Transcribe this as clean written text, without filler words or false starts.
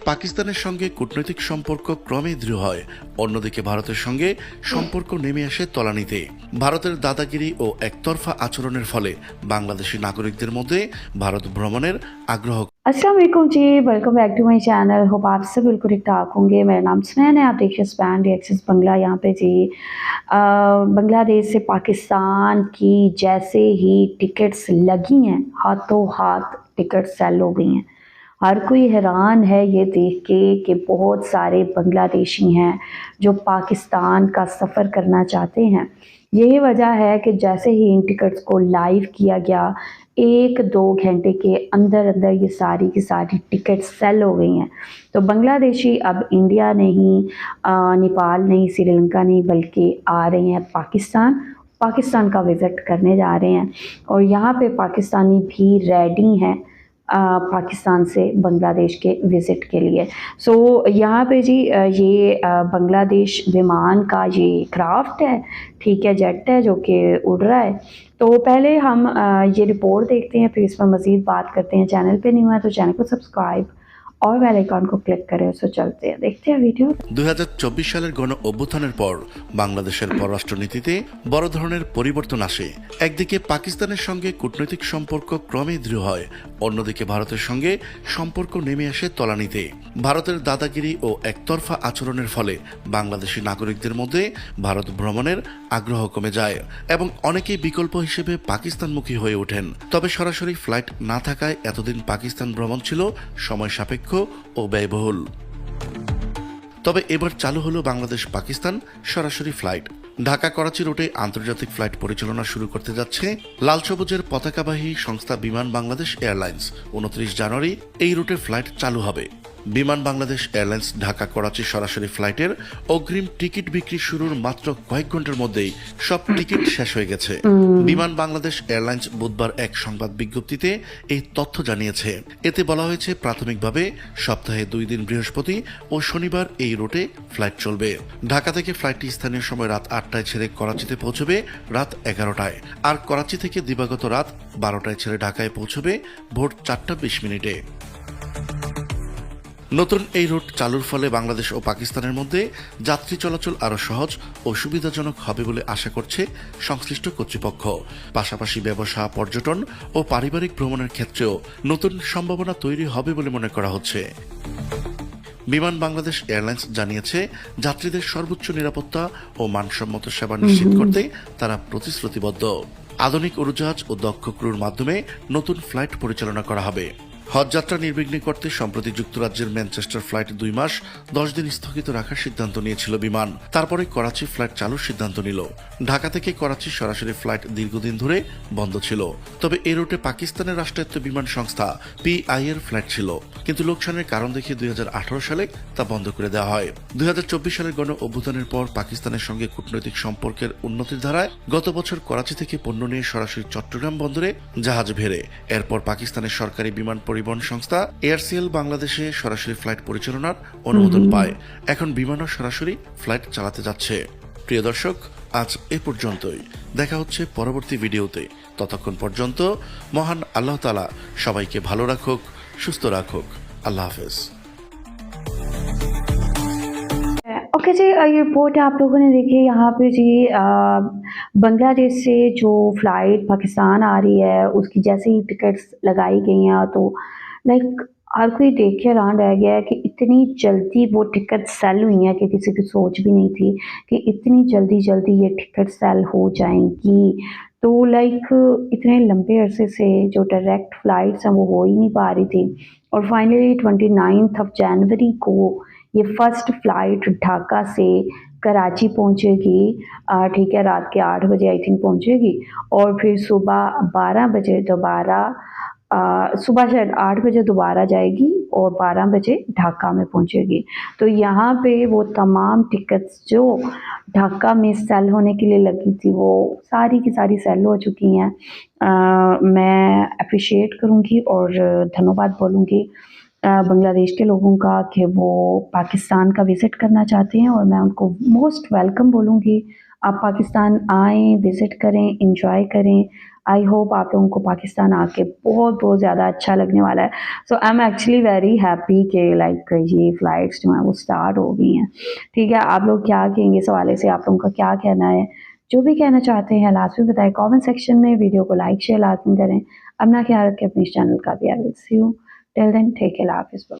পাকিস্তানের সঙ্গে কূটনৈতিক সম্পর্ক ক্রমেই দৃঢ় হয়, অন্যদিকে ভারতের সঙ্গে সম্পর্ক নেমে আসে তলানিতে। ভারতের দাদাগিরি ও একতরফা আচরণের ফলে বাংলাদেশি নাগরিকদের মধ্যে ভারত ভ্রমণের আগ্রহ। अस्सलाम वालेकुम जी, welcome back to my channel. Hope आप सब बिल्कुल ठीक ठाक होंगे। मेरा नाम सुनैन है, आप देखिए स्पैन रिएक्शंस बंगला यहाँ पे जी। बांग्लादेश से पाकिस्तान की जैसे ही टिकट्स लगी हैं, हाथों हाथ टिकट सेल हो गई हैं। हर कोई हैरान है ये देख के कि बहुत सारे बांग्लादेशी हैं जो पाकिस्तान का सफ़र करना चाहते हैं। यही वजह है कि जैसे ही इन टिकट्स को लाइव किया गया, 1-2 घंटे के अंदर अंदर ये सारी की सारी टिकट सेल हो गई हैं। तो बांग्लादेशी अब इंडिया नहीं, नेपाल नहीं, श्रीलंका नहीं, बल्कि आ रहे हैं पाकिस्तान का विज़िट करने जा रहे हैं। और यहाँ पे पाकिस्तानी भी रेडी हैं पाकिस्तान से बांग्लादेश के विज़िट के लिए। सो यहाँ पे जी ये बांग्लादेश विमान का ये क्राफ्ट है, ठीक है, जेट है जो कि उड़ रहा है। तो पहले हम ये रिपोर्ट देखते हैं, फिर इस पर मज़ीद बात करते हैं। चैनल पे नहीं हुआ तो चैनल को सब्सक्राइब और बेल आइकन को क्लिक करें। सो चलते हैं, देखते हैं ভিডিও। 2024 সালের গণ অভ্যুত্থানের পর বাংলাদেশের পররাষ্ট্রনীতিতে বড় ধরনের পরিবর্তন আসে। একদিকে পাকিস্তানের সঙ্গে কূটনৈতিক সম্পর্ক ক্রমেই দৃঢ় হয়, অন্যদিকে ভারতের সঙ্গে সম্পর্ক নেমে আসে তলানিতে। ভারতের দাদাগিরি ও একতরফা আচরণের ফলে বাংলাদেশি নাগরিকদের মধ্যে ভারত ভ্রমণের আগ্রহ কমে যায় এবং অনেকেই বিকল্প হিসেবে পাকিস্তানমুখী হয়ে ওঠেন। তবে সরাসরি ফ্লাইট না থাকায় এতদিন পাকিস্তান ভ্রমণ ছিল সময় সাপেক্ষ ও ব্যয়বহুল। তবে এবার চালু হলো বাংলাদেশ পাকিস্তান সরাসরি ফ্লাইট। ঢাকা করাচি রুটে আন্তর্জাতিক ফ্লাইট পরিচালনা শুরু করতে যাচ্ছে লাল সবুজের পতাকাবাহী সংস্থা বিমান বাংলাদেশ এয়ারলাইন্স। 29 জানুয়ারি এই রুটে ফ্লাইট চালু হবে। বিমান বাংলাদেশ এয়ারলাইন্স ঢাকা করাচি সরাসরি ফ্লাইটের অগ্রিম টিকিট বিক্রি শুরুর মাত্র কয়েক ঘন্টার মধ্যেই সব টিকিট শেষ হয়ে গেছে। বিমান বাংলাদেশ এয়ারলাইন্স বুধবার এক সংবাদ বিজ্ঞপ্তিতে এই তথ্য জানিয়েছে। এতে বলা হয়েছে প্রাথমিকভাবে সপ্তাহে 2 দিন বৃহস্পতি ও শনিবার এই রুটে ফ্লাইট চলবে। ঢাকা থেকে ফ্লাইটটি স্থানীয় সময় রাত 8টায় ছেড়ে করাচিতে পৌঁছবে রাত 11টায়, আর করাচি থেকে দিবাগত রাত 12টায় ছেড়ে ঢাকায় পৌঁছবে ভোর 4:20। নতুন এই রুট চালুর ফলে বাংলাদেশ ও পাকিস্তানের মধ্যে যাত্রী চলাচল আরও সহজ ও সুবিধাজনক হবে বলে আশা করছে সংশ্লিষ্ট কর্তৃপক্ষ। পাশাপাশি ব্যবসা, পর্যটন ও পারিবারিক ভ্রমণের ক্ষেত্রেও নতুন সম্ভাবনা তৈরি হবে বলে মনে করা হচ্ছে। বিমান বাংলাদেশ এয়ারলাইন্স জানিয়েছে, যাত্রীদের সর্বোচ্চ নিরাপত্তা ও মানসম্মত সেবা নিশ্চিত করতে তারা প্রতিশ্রুতিবদ্ধ। আধুনিক উড়োজাহাজ ও দক্ষ ক্রুর মাধ্যমে নতুন ফ্লাইট পরিচালনা করা হবে। হজ যাত্রা নির্বিঘ্নে করতে সম্প্রতি যুক্তরাজ্যের ম্যানচেস্টার ফ্লাইট 2 মাস 10 দিন স্থগিত রাখার সিদ্ধান্ত নিয়েছিল বিমান। তারপরে করাচি ফ্লাইট চালুর সিদ্ধান্ত নিল। ঢাকা থেকে করাচি সরাসরি ফ্লাইট দীর্ঘদিন ধরে বন্ধ ছিল। তবে এই রুটে পাকিস্তানের রাষ্ট্রায়ত্ত বিমান সংস্থা PI এর ফ্লাইট ছিল, কিন্তু লোকসানের কারণ দেখিয়ে 2018 সালে তা বন্ধ করে দেওয়া হয়। 2024 সালের গণ অভ্যুত্থানের পর পাকিস্তানের সঙ্গে কূটনৈতিক সম্পর্কের উন্নতির ধারায় গত বছর করাচি থেকে পণ্য নিয়ে সরাসরি চট্টগ্রাম বন্দরে জাহাজ ভেড়ে। এরপর পাকিস্তানের সরকারি বিমান পরিবহন সংস্থা এয়ারসিএল বাংলাদেশে সরাসরি ফ্লাইট পরিচালনার অনুমোদন পায়। এখন বিমানও সরাসরি ফ্লাইট চালাতে যাচ্ছে। প্রিয় দর্শক, আজ এ পর্যন্তই। দেখা হচ্ছে পরবর্তী ভিডিওতে। ততক্ষণ পর্যন্ত মহান আল্লাহ তাআলা সবাইকে ভালো রাখুক, সুস্থ রাখুক। আল্লাহ হাফেজ। ओके जी, ये रिपोर्ट आप लोगों ने देखी। यहाँ पे जी बांग्लादेश से जो फ़्लाइट पाकिस्तान आ रही है, उसकी जैसे ही टिकट्स लगाई गई हैं तो लाइक हर कोई देख के हैरान रह गया है कि इतनी जल्दी वो टिकट सेल हुई हैं कि किसी की सोच भी नहीं थी कि इतनी जल्दी ये टिकट सेल हो जाएंगी। तो लाइक इतने लंबे अरसे से जो डायरेक्ट फ़्लाइट्स हैं वो हो ही नहीं पा रही थी, और फाइनली 29 जनवरी को ये फर्स्ट फ़्लाइट ढाका से कराची पहुंचेगी। ठीक है, रात के 8 बजे आई थिंक पहुंचेगी, और फिर सुबह 12 बजे दोबारा सुबह शायद 8 बजे दोबारा जाएगी और 12 बजे ढाका में पहुंचेगी। तो यहाँ पे वो तमाम टिकट्स जो ढाका में सेल होने के लिए लगी थी वो सारी की सारी सेल हो चुकी हैं। मैं अप्रिशिएट करूँगी और धन्यवाद बोलूँगी बांग्लादेश के लोगों का कि वो पाकिस्तान का विज़िट करना चाहते हैं, और मैं उनको मोस्ट वेलकम बोलूँगी। आप पाकिस्तान आएँ, विज़िट करें, एंजॉय करें, आई होप आप लोगों को पाकिस्तान आके बहुत बहुत ज़्यादा अच्छा लगने वाला है। So I am actually very happy कि लाइक ये फ़्लाइट्स जो हैं वो स्टार्ट हो गई हैं। ठीक है, आप लोग क्या कहेंगे इस हवाले से, आप लोगों का क्या कहना है? जो भी कहना चाहते हैं लाज़मी बताएं कमेंट सेक्शन में। वीडियो को लाइक शेयर लाज़मी करें। अपना ख्याल रखें, अपने इस चैनल का भी। I will see you till then, take care, Allah हाफ़िज़।